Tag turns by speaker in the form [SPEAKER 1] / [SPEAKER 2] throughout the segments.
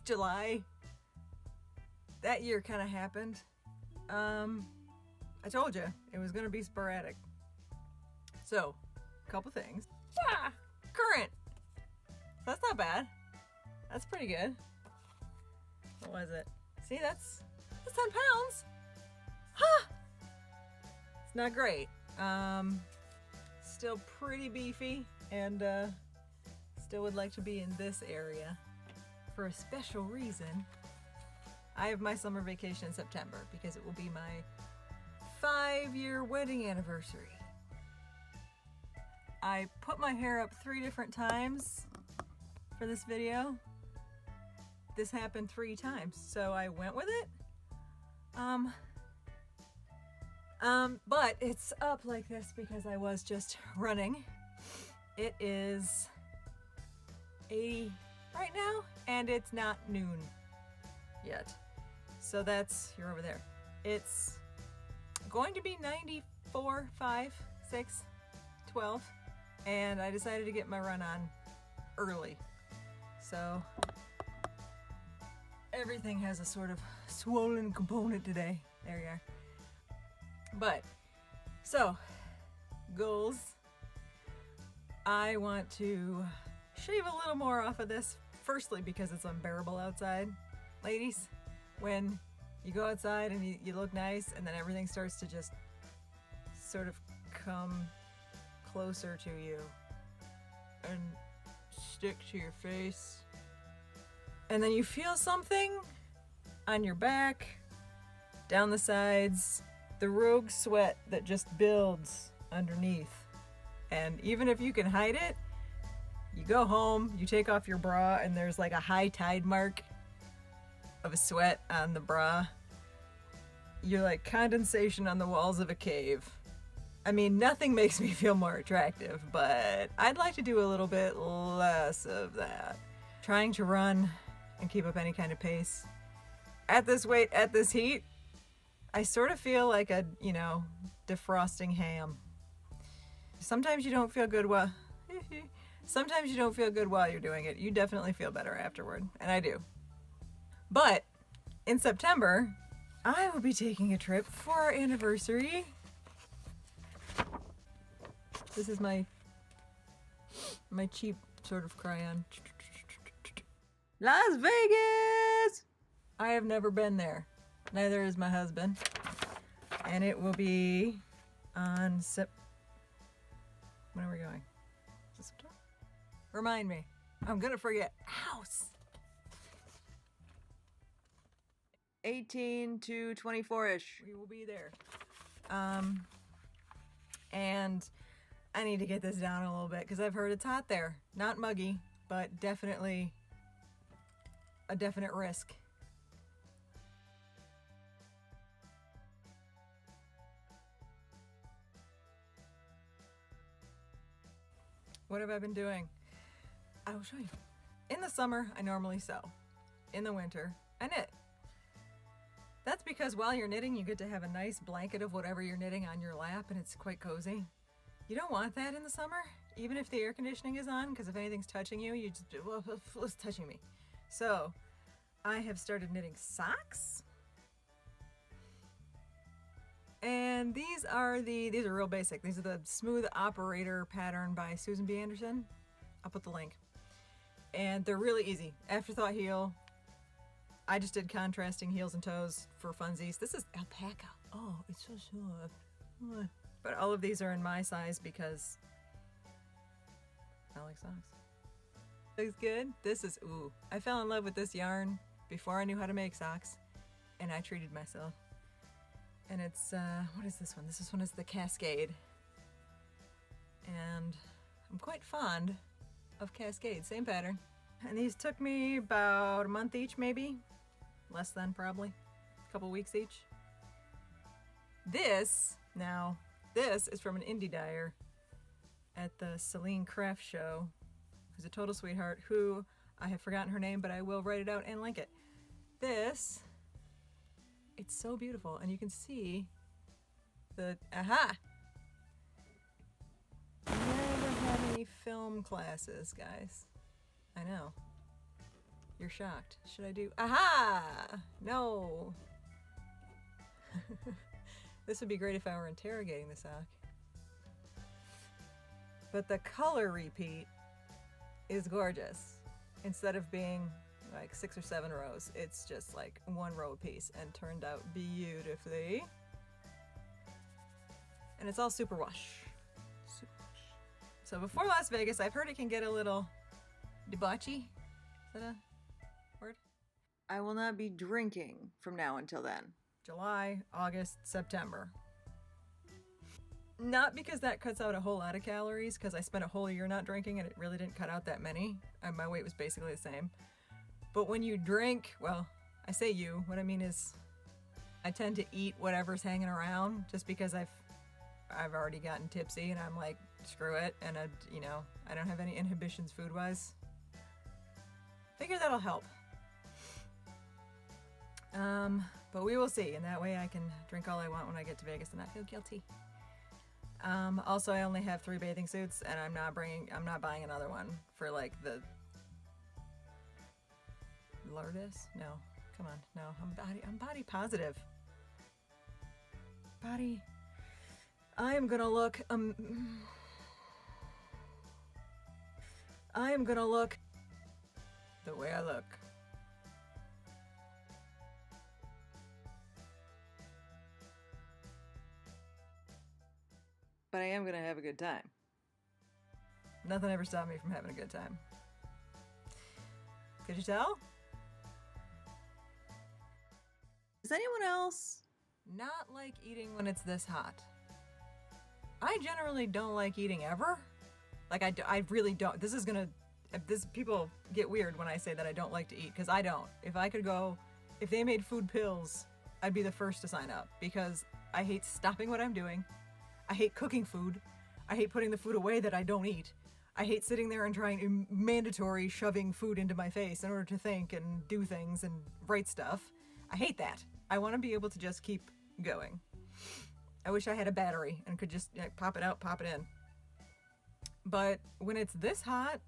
[SPEAKER 1] July. That year kind of happened. I told you it was gonna be sporadic. So, a couple things. Current. That's not bad. That's pretty good. What was it? See, that's 10 pounds. Huh. It's not great. Still pretty beefy, and still would like to be in this area for a special reason. I have my summer vacation in September because it will be my 5-year wedding anniversary. I put my hair up 3 different times for this video. This happened 3 times, so I went with it. But it's up like this because I was just running. It is 80 right now, and it's not noon yet. So that's, you're over there. It's going to be 94, 5, 6, 12, and I decided to get my run on early. So everything has a sort of swollen component today. There you are. But, so, goals. I want to shave a little more off of this. Firstly, because it's unbearable outside. Ladies, when you go outside and you look nice and then everything starts to just sort of come closer to you and stick to your face. And then you feel something on your back, down the sides, the rogue sweat that just builds underneath. And even if you can hide it, you go home, you take off your bra, and there's like a high tide mark of a sweat on the bra. You're like condensation on the walls of a cave. I mean, nothing makes me feel more attractive, but I'd like to do a little bit less of that. Trying to run and keep up any kind of pace at this weight, at this heat, I sort of feel like a, defrosting ham. Sometimes you don't feel good while you're doing it. You definitely feel better afterward, and I do. But in September, I will be taking a trip for our anniversary. This is my cheap sort of crayon. Las Vegas! I have never been there. Neither is my husband. And it will be on when are we going? Is it September? Remind me. I'm gonna forget. House. 18 to 24-ish. We will be there. And I need to get this down a little bit because I've heard it's hot there. Not muggy, but definitely a definite risk. What have I been doing? I will show you. In the summer, I normally sew. In the winter, I knit. That's because while you're knitting, you get to have a nice blanket of whatever you're knitting on your lap, and it's quite cozy. You don't want that in the summer, even if the air conditioning is on, because if anything's touching you, you just, well, it's touching me. So, I have started knitting socks. And these are real basic. These are the Smooth Operator pattern by Susan B. Anderson. I'll put the link. And they're really easy. Afterthought heel. I just did contrasting heels and toes for funsies. This is alpaca. Oh, it's so soft. But all of these are in my size because I like socks. Looks good. This is, ooh. I fell in love with this yarn before I knew how to make socks. And I treated myself. And it's, what is this one? This one is the Cascade. And I'm quite fond of Cascade, same pattern. And these took me about a month each, maybe. Less than, probably. A couple weeks each. This is from an indie dyer at the Celine Craft Show, who's a total sweetheart, who, I have forgotten her name, but I will write it out and link it. This, it's so beautiful, and you can see the, aha! Never had any film classes, guys. I know. You're shocked. Should I do? Aha! No. This would be great if I were interrogating the sock. But the color repeat is gorgeous. Instead of being like 6 or 7 rows, it's just like 1 row apiece and turned out beautifully. And it's all super wash. Super wash. So before Las Vegas, I've heard it can get a little debauchy. Is that a word? I will not be drinking from now until then. July, August, September. Not because that cuts out a whole lot of calories, because I spent a whole year not drinking and it really didn't cut out that many, and my weight was basically the same. But when you drink, well, I say you, what I mean is I tend to eat whatever's hanging around just because I've already gotten tipsy and I'm like, screw it, and I don't have any inhibitions food-wise. Figure that'll help. But we will see, and that way I can drink all I want when I get to Vegas and not feel guilty. Also, I only have 3 bathing suits, and I'm not buying another one for like the Lourdes? No, come on, no, I'm body positive. I am gonna look the way I look. But I am gonna have a good time. Nothing ever stopped me from having a good time. Could you tell? Does anyone else not like eating when it's this hot? I generally don't like eating ever. Like I really don't. People get weird when I say that I don't like to eat, because I don't. If they made food pills, I'd be the first to sign up, because I hate stopping what I'm doing. I hate cooking food. I hate putting the food away that I don't eat. I hate sitting there and trying mandatory shoving food into my face in order to think and do things and write stuff. I hate that. I want to be able to just keep going. I wish I had a battery and could just pop it out, pop it in. But when it's this hot,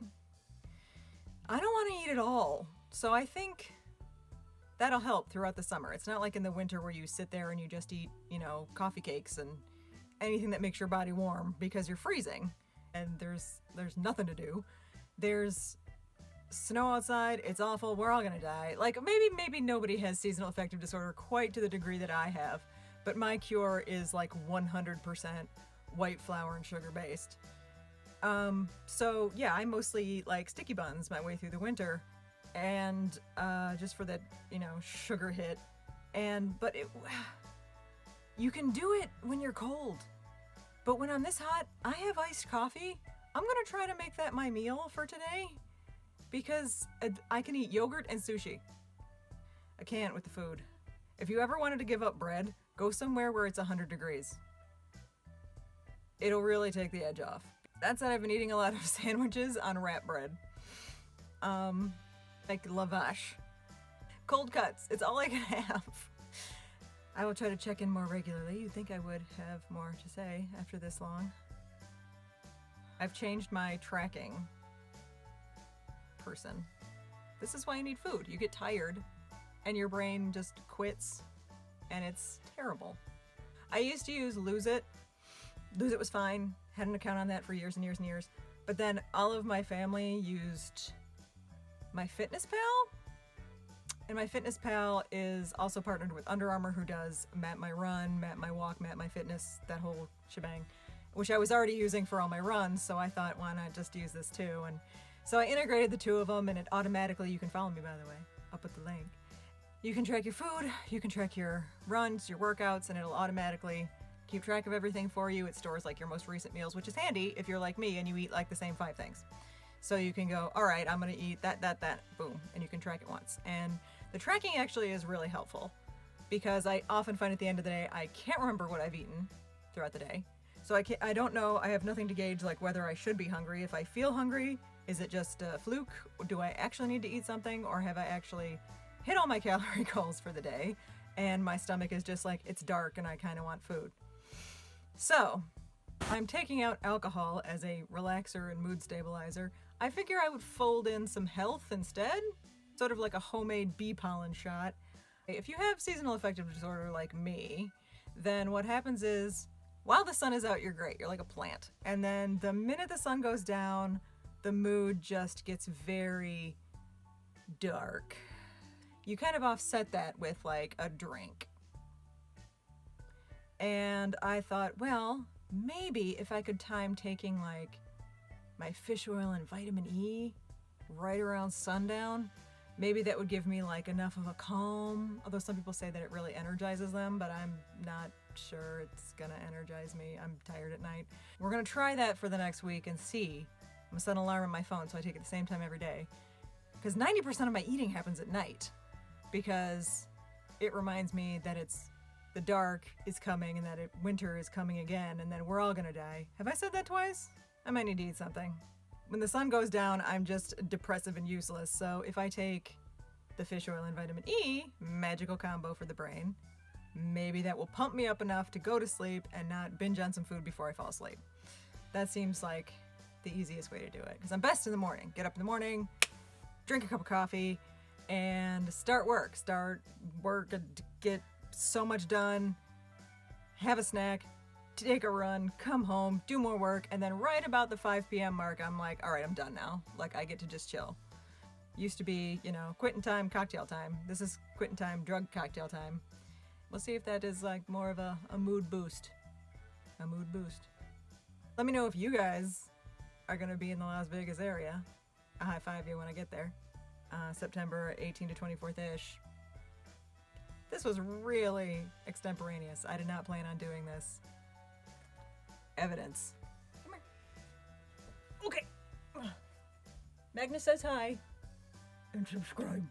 [SPEAKER 1] I don't want to eat at all. So I think that'll help throughout the summer. It's not like in the winter where you sit there and you just eat, coffee cakes and anything that makes your body warm because you're freezing and there's nothing to do. There's snow outside. It's awful. We're all gonna die. Like maybe nobody has seasonal affective disorder quite to the degree that I have, but my cure is like 100% white flour and sugar based. So yeah, I mostly eat like sticky buns my way through the winter, and just for that sugar hit. But you can do it when you're cold. But when I'm this hot, I have iced coffee. I'm gonna try to make that my meal for today, because I can eat yogurt and sushi. I can't with the food. If you ever wanted to give up bread, go somewhere where it's 100 degrees. It'll really take the edge off. That said, I've been eating a lot of sandwiches on wrap bread. Like lavash. Cold cuts, it's all I can have. I will try to check in more regularly. You'd think I would have more to say after this long. I've changed my tracking person. This is why you need food. You get tired and your brain just quits, and it's terrible. I used to use Lose It. Lose It was fine. Had an account on that for years and years and years. But then all of my family used MyFitnessPal. And MyFitnessPal is also partnered with Under Armour, who does Map My Run, Map My Walk, Map My Fitness, that whole shebang, which I was already using for all my runs, so I thought, why not just use this too? And so I integrated the two of them, and it automatically, you can follow me by the way, I'll put the link. You can track your food, you can track your runs, your workouts, and it'll automatically keep track of everything for you. It stores like your most recent meals, which is handy if you're like me and you eat like the same 5 things. So you can go, all right, I'm gonna eat that, boom, and you can track it once. And the tracking actually is really helpful, because I often find at the end of the day, I can't remember what I've eaten throughout the day. So I don't know, I have nothing to gauge like whether I should be hungry. If I feel hungry, is it just a fluke? Do I actually need to eat something, or have I actually hit all my calorie goals for the day and my stomach is just like, it's dark and I kind of want food? So I'm taking out alcohol as a relaxer and mood stabilizer. I figure I would fold in some health instead. sort of like a homemade bee pollen shot. If you have seasonal affective disorder like me, then what happens is while the sun is out, you're great. You're like a plant. And then the minute the sun goes down, the mood just gets very dark. You kind of offset that with like a drink. And I thought, well, maybe if I could time taking like my fish oil and vitamin E right around sundown, maybe that would give me like enough of a calm. Although some people say that it really energizes them, but I'm not sure it's gonna energize me. I'm tired at night. We're gonna try that for the next week and see. I'm gonna set an alarm on my phone so I take it at the same time every day. Because 90% of my eating happens at night. Because it reminds me that the dark is coming and that winter is coming again and then we're all gonna die. Have I said that twice? I might need to eat something. When the sun goes down, I'm just depressive and useless. So if I take the fish oil and vitamin E, magical combo for the brain, maybe that will pump me up enough to go to sleep and not binge on some food before I fall asleep. That seems like the easiest way to do it. Because I'm best in the morning. Get up in the morning, drink a cup of coffee, and start work, get so much done, have a snack, take a run, come home, do more work, and then right about the 5 p.m. mark, I'm like, all right, I'm done now. Like, I get to just chill. Used to be, quitting time, cocktail time. This is quitting time, drug cocktail time. We'll see if that is like more of a mood boost. A mood boost. Let me know if you guys are gonna be in the Las Vegas area. I'll high five you when I get there. September 18 to 24th-ish. This was really extemporaneous. I did not plan on doing this. Evidence. Come here. Okay. Magnus says hi. And subscribe.